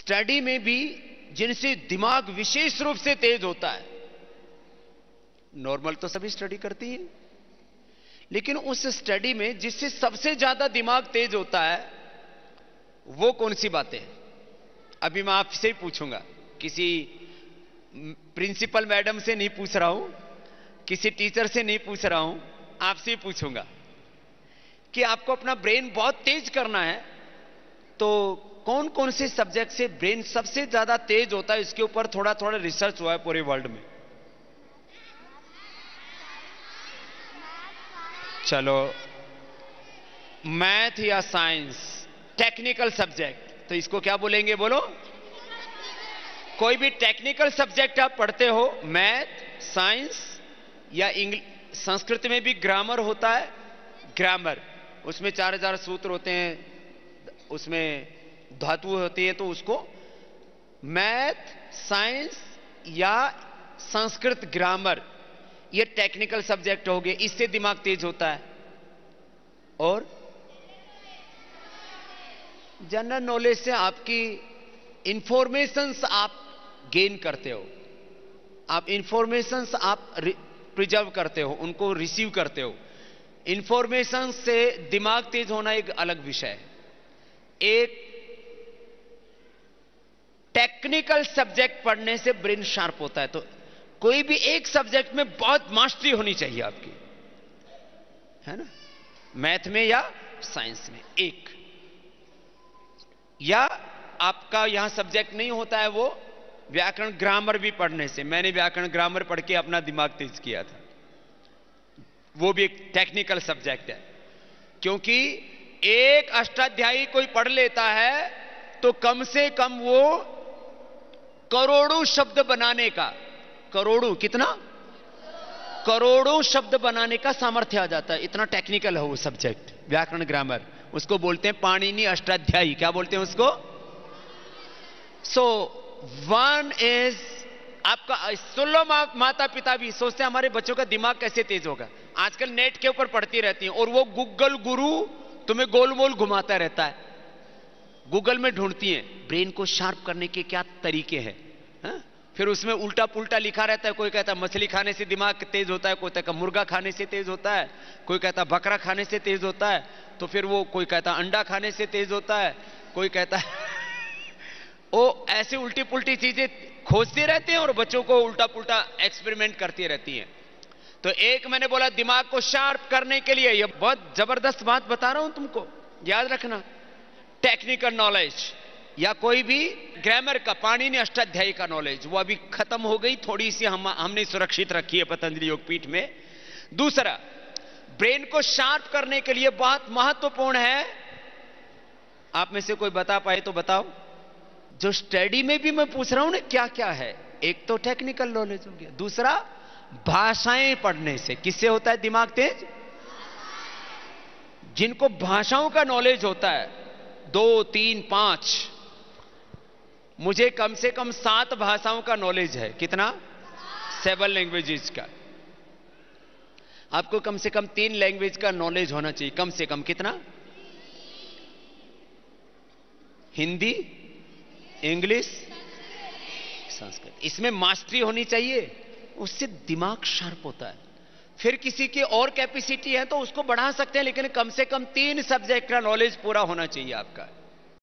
Study में भी जिनसे दिमाग विशेष रूप से तेज होता है, नॉर्मल तो सभी स्टडी करती हैं, लेकिन उस स्टडी में जिससे सबसे ज्यादा दिमाग तेज होता है वो कौन सी बातें हैं? अभी मैं आपसे ही पूछूंगा, किसी प्रिंसिपल मैडम से नहीं पूछ रहा हूं, किसी टीचर से नहीं पूछ रहा हूं, आपसे ही पूछूंगा कि आपको अपना ब्रेन बहुत तेज करना है, तो कौन कौन से सब्जेक्ट से ब्रेन सबसे ज्यादा तेज होता है? इसके ऊपर थोड़ा थोड़ा रिसर्च हुआ है पूरे वर्ल्ड में। चलो, मैथ या साइंस, टेक्निकल सब्जेक्ट, तो इसको क्या बोलेंगे? बोलो। कोई भी टेक्निकल सब्जेक्ट आप पढ़ते हो, मैथ, साइंस या संस्कृत में भी ग्रामर होता है, ग्रामर, उसमें 4000 सूत्र होते हैं, उसमें धातु होती है, तो उसको मैथ, साइंस या संस्कृत ग्रामर, ये टेक्निकल सब्जेक्ट हो गए, इससे दिमाग तेज होता है। और जनरल नॉलेज से आपकी इंफॉर्मेशंस आप गेन करते हो, आप इंफॉर्मेशंस आप प्रिजर्व करते हो, उनको रिसीव करते हो। इंफॉर्मेशन से दिमाग तेज होना एक अलग विषय है। एक टेक्निकल सब्जेक्ट पढ़ने से ब्रेन शार्प होता है, तो कोई भी एक सब्जेक्ट में बहुत मास्टरी होनी चाहिए आपकी, है ना, मैथ में या साइंस में एक, या आपका यहां सब्जेक्ट नहीं होता है वो व्याकरण ग्रामर भी पढ़ने से। मैंने व्याकरण ग्रामर पढ़ के अपना दिमाग तेज किया था, वो भी एक टेक्निकल सब्जेक्ट है, क्योंकि एक अष्टाध्यायी कोई पढ़ लेता है तो कम से कम वो करोड़ों शब्द बनाने का, करोड़ों, कितना, करोड़ों शब्द बनाने का सामर्थ्य आ जाता है, इतना टेक्निकल है वो सब्जेक्ट व्याकरण ग्रामर। उसको बोलते हैं पाणिनि अष्टाध्यायी। क्या बोलते हैं उसको? सो वन इज आपका, सुन लो, माता पिता भी सोचते हैं हमारे बच्चों का दिमाग कैसे तेज होगा। आजकल नेट के ऊपर पढ़ती रहती हैं और वो गूगल गुरु तुम्हें गोल मोल घुमाता रहता है, गूगल में ढूंढती हैं ब्रेन को शार्प करने के क्या तरीके हैं, फिर उसमें उल्टा पुल्टा लिखा रहता है। कोई कहता है मछली खाने से दिमाग तेज होता है, कोई कहता है मुर्गा खाने से तेज होता है, कोई कहता है बकरा खाने से तेज होता है, तो फिर वो कोई कहता है अंडा खाने से तेज होता है, कोई कहता है वो ऐसे उल्टी पुल्टी चीजें खोजते रहते हैं और बच्चों को उल्टा पुल्टा एक्सपेरिमेंट करती रहती हैं। तो एक मैंने बोला दिमाग को शार्प करने के लिए, ये बहुत जबरदस्त बात बता रहा हूं तुमको, याद रखना, टेक्निकल नॉलेज या कोई भी ग्रामर का, पाणिनि अष्टाध्यायी का नॉलेज, वो अभी खत्म हो गई, थोड़ी सी हमने सुरक्षित रखी है पतंजलि योगपीठ में। दूसरा, ब्रेन को शार्प करने के लिए बहुत महत्वपूर्ण है, आप में से कोई बता पाए तो बताओ, जो स्टडी में भी मैं पूछ रहा हूं ना क्या क्या है। एक तो टेक्निकल नॉलेज हो गया, दूसरा भाषाएं पढ़ने से किससे होता है दिमाग तेज? जिनको भाषाओं का नॉलेज होता है, 2, 3, 5, मुझे कम से कम 7 भाषाओं का नॉलेज है। कितना? 7 लैंग्वेजेस का। आपको कम से कम 3 लैंग्वेज का नॉलेज होना चाहिए, कम से कम। कितना? हिंदी, इंग्लिश, संस्कृत, इसमें मास्टरी होनी चाहिए, उससे दिमाग शार्प होता है। फिर किसी की और कैपेसिटी है तो उसको बढ़ा सकते हैं, लेकिन कम से कम 3 सब्जेक्ट का नॉलेज पूरा होना चाहिए आपका।